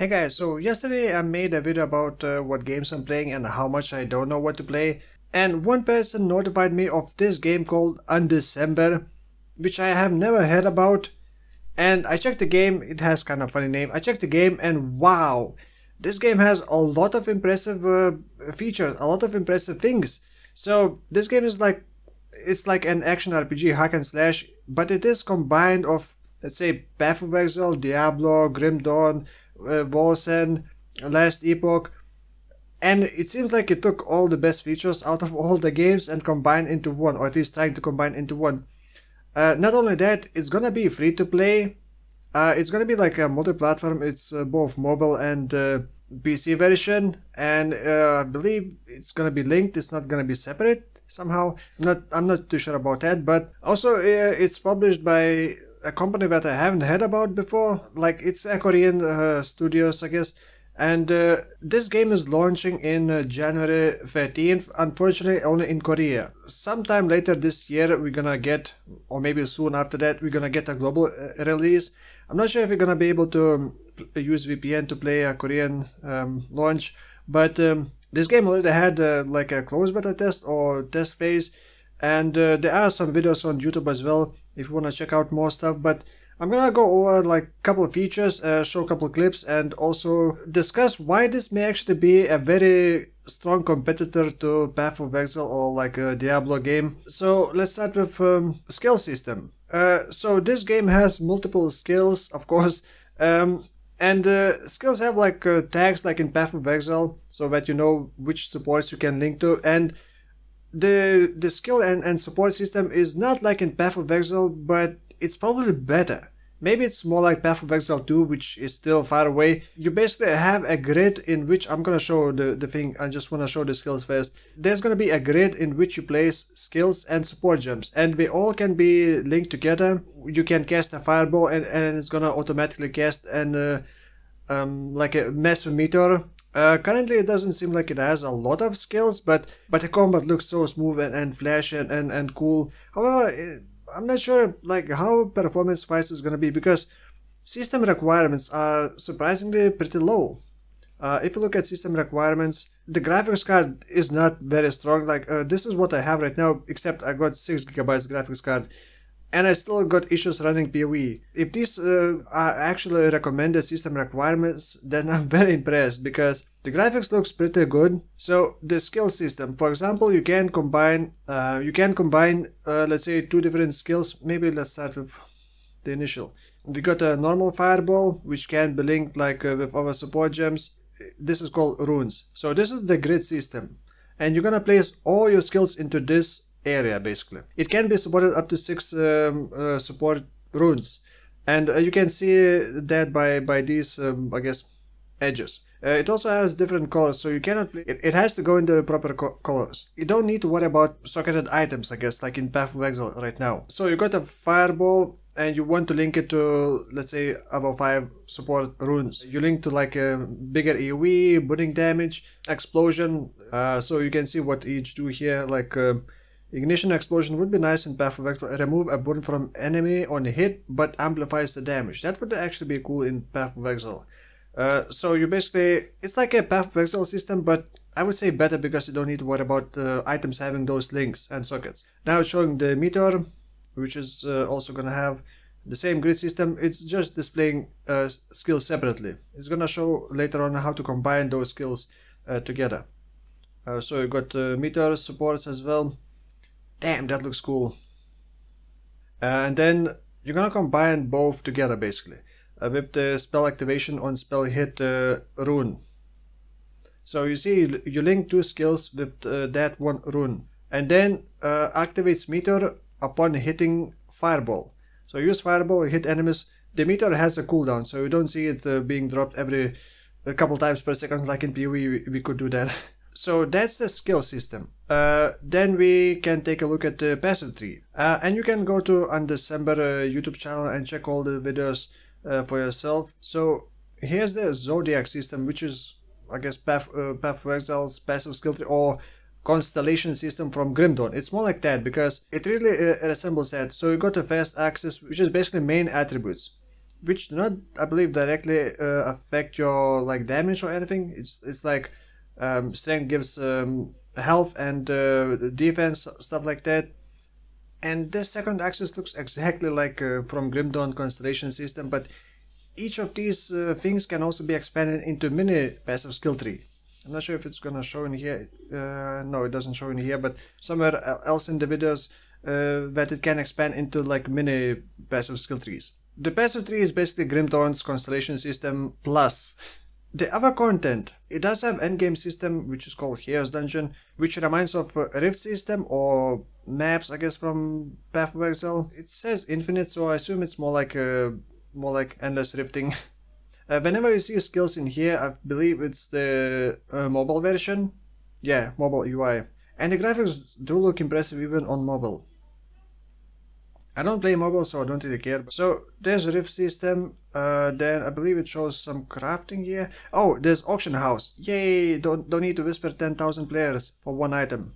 Hey guys, so yesterday I made a video about what games I'm playing and how much I don't know what to play. And one person notified me of this game called Undecember, which I have never heard about. And I checked the game, it has kind of funny name. I checked the game and wow, this game has a lot of impressive features, a lot of impressive things. So this game is it's like an action RPG, hack and slash, but it is combined of, let's say, Path of Exile, Diablo, Grim Dawn, Wolcen, Last Epoch, and it seems like it took all the best features out of all the games and combined into one, or at least trying to combine into one. Not only that, it's gonna be free to play. It's gonna be like a multi-platform. It's both mobile and PC version, and I believe it's gonna be linked. It's not gonna be separate somehow. I'm not too sure about that. But also, it's published by a company that I haven't heard about before. Like, it's a Korean studios, I guess. And this game is launching in January 13th, unfortunately only in Korea. Sometime later this year we're gonna get, or maybe soon after that, we're gonna get a global release. I'm not sure if we're gonna be able to use VPN to play a Korean launch, but this game already had like a closed beta test or test phase, and there are some videos on YouTube as well if you want to check out more stuff. But I'm gonna go over like a couple of features, show a couple of clips, and also discuss why this may actually be a very strong competitor to Path of Exile or like a Diablo game. So let's start with skill system. So this game has multiple skills, of course, and skills have like tags like in Path of Exile, so that you know which supports you can link to. And the skill and support system is not like in Path of Exile, but it's probably better. Maybe it's more like Path of Exile 2, which is still far away. You basically have a grid in which I'm gonna show the thing. I just wanna show the skills first. There's gonna be a grid in which you place skills and support gems, and they all can be linked together. You can cast a fireball and it's gonna automatically cast an like a massive meteor. Currently it doesn't seem like it has a lot of skills, but the combat looks so smooth and flashy and cool. However, I'm not sure like how performance wise is gonna be, because system requirements are surprisingly pretty low. If you look at system requirements, the graphics card is not very strong. Like this is what I have right now, except I got 6 GB graphics card, and I still got issues running PoE. If these are actually recommended system requirements, then I'm very impressed, because the graphics looks pretty good. So the skill system, for example, you can combine let's say 2 different skills. Maybe let's start with the initial. We got a normal fireball, which can be linked like with other support gems. This is called runes. So this is the grid system, and you're gonna place all your skills into this area. Basically it can be supported up to 6 support runes, and you can see that by these I guess edges. It also has different colors, so you cannot play it has to go in the proper colors. You don't need to worry about socketed items, I guess, like in Path of Exile right now. So you got a fireball and you want to link it to, let's say, about 5 support runes. You link to like a bigger AoE, burning damage, explosion, so you can see what each do here. Like ignition explosion would be nice in Path of Exile. Remove a burn from enemy on hit, but amplifies the damage. That would actually be cool in Path of Exile. So you basically, it's like a Path of Exile system, but I would say better, because you don't need to worry about items having those links and sockets. Now it's showing the meteor, which is also gonna have the same grid system. It's just displaying skills separately. It's gonna show later on how to combine those skills together. So you got meteor supports as well. Damn, that looks cool. And then you're gonna combine both together basically with the spell activation on spell hit rune. So you see, you link 2 skills with that one rune, and then activates meteor upon hitting fireball. So use fireball, hit enemies. The meteor has a cooldown, so you don't see it being dropped every a couple times per second like in PoE. We could do that. So that's the skill system. Then we can take a look at the passive tree, and you can go to Undecember YouTube channel and check all the videos for yourself. So here's the Zodiac system, which is, I guess, Path of Exile's passive skill tree, or constellation system from Grim Dawn. It's more like that, because it really resembles that. So you got the fast access, which is basically main attributes. which do not, I believe, directly affect your like damage or anything. It's like strength gives health and defense, stuff like that. And this second axis looks exactly like from Grim Dawn constellation system, but each of these things can also be expanded into mini passive skill tree. I'm not sure if it's gonna show in here. No, it doesn't show in here, but somewhere else in the videos that it can expand into like mini passive skill trees. The passive tree is basically Grim Dawn's constellation system plus the other content. It does have endgame system, which is called Chaos Dungeon, which reminds of Rift system or maps, I guess, from Path of Exile. It says infinite, so I assume it's more like endless rifting. Whenever you see skills in here, I believe it's the mobile version. Yeah, mobile UI. And the graphics do look impressive even on mobile. I don't play mobile, so I don't really care. So there's a rift system. Then I believe it shows some crafting here. Oh, there's auction house. Yay! Don't need to whisper 10,000 players for one item.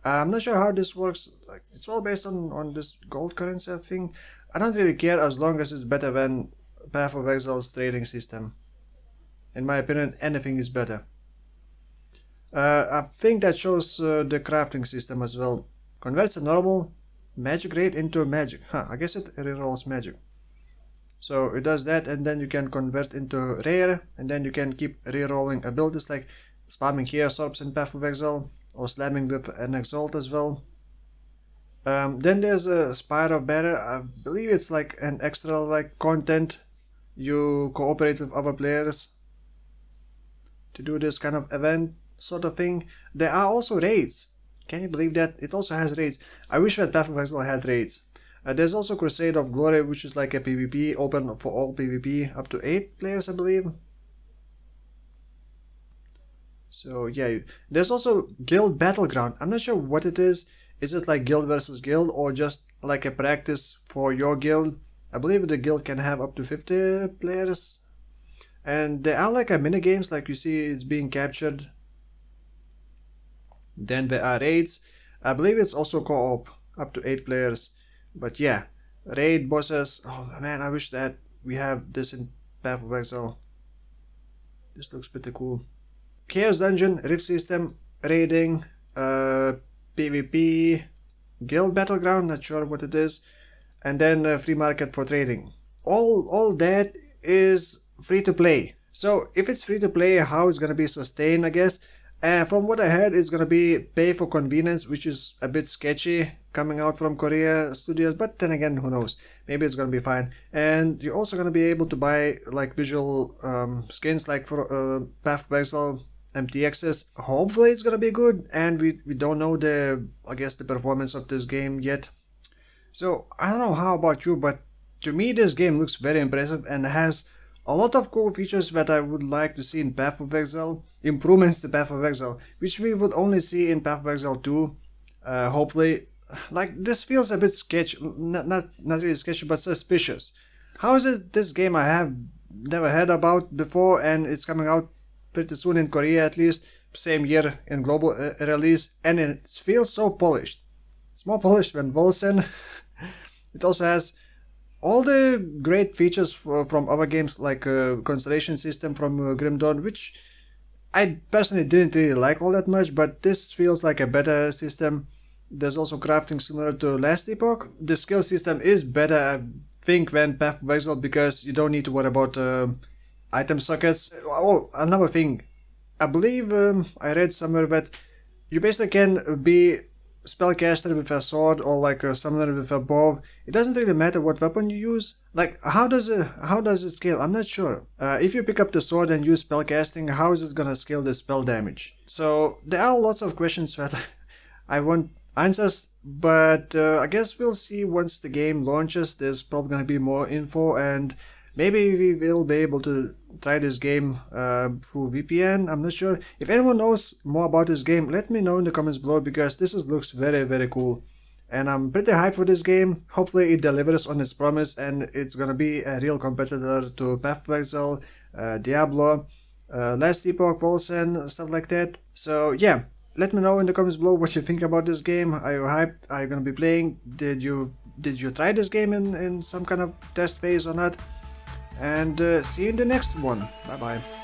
I'm not sure how this works. Like, it's all based on this gold currency thing. I don't really care as long as it's better than Path of Exile's trading system. In my opinion, anything is better. I think that shows the crafting system as well. Converts a normal magic rate into magic. I guess it rerolls magic. So it does that, and then you can convert into rare, and then you can keep rerolling abilities like spamming here sorbs in Path of Exile, or slamming with an exalt as well. Then there's a Spire of Bearer. I believe it's like an extra like content. You cooperate with other players to do this kind of event sort of thing. There are also raids. Can you believe that? It also has raids. I wish that Path of Exile had raids. There's also Crusade of Glory, which is like a PvP, open for all PvP, up to 8 players, I believe. So yeah, there's also Guild Battleground. I'm not sure what it is. Is it like guild versus guild, or just like a practice for your guild? I believe the guild can have up to 50 players. And there are like a mini games, like you see it's being captured. Then there are raids. I believe it's also co-op, up to 8 players. But yeah, raid bosses. Oh man, I wish that we have this in Path of Exile. This looks pretty cool. Chaos Dungeon, Rift system, raiding, PvP, Guild Battleground, not sure what it is, and then free market for trading. All that is free to play. So if it's free to play, how it's gonna be sustained, I guess. From what I heard, it's gonna be pay for convenience, which is a bit sketchy coming out from Korea studios, but then again, who knows? Maybe it's gonna be fine. And you're also gonna be able to buy like visual skins, like for Path of Exile MTXs. Hopefully it's gonna be good, and we don't know the performance of this game yet. So I don't know how about you, but to me this game looks very impressive and has a lot of cool features that I would like to see in Path of Exile, improvements to Path of Exile, which we would only see in Path of Exile 2. Hopefully, like this feels a bit sketchy, not really sketchy, but suspicious. How is it this game I have never heard about before, and it's coming out pretty soon in Korea at least, same year in global release, and it feels so polished. It's more polished than Wolcen. It also has all the great features from other games, like Constellation system from Grim Dawn, which I personally didn't really like all that much, but this feels like a better system. There's also crafting similar to Last Epoch. The skill system is better, I think, than Path of Exile, because you don't need to worry about item sockets. Oh, another thing. I believe I read somewhere that you basically can be spellcaster with a sword or like a summoner with a bow. It doesn't really matter what weapon you use. Like, how does it scale? I'm not sure. If you pick up the sword and use spellcasting, how is it gonna scale the spell damage? So there are lots of questions that I want answers, but I guess we'll see once the game launches. There's probably gonna be more info, and maybe we will be able to try this game through VPN. I'm not sure. If anyone knows more about this game, let me know in the comments below, because this looks very, very cool. And I'm pretty hyped for this game. Hopefully it delivers on its promise, and it's gonna be a real competitor to Path of Exile, Diablo, Last Epoch, Wolcen, stuff like that. So yeah, let me know in the comments below what you think about this game. Are you hyped? Are you gonna be playing? Did you try this game in some kind of test phase or not? and see you in the next one. Bye bye.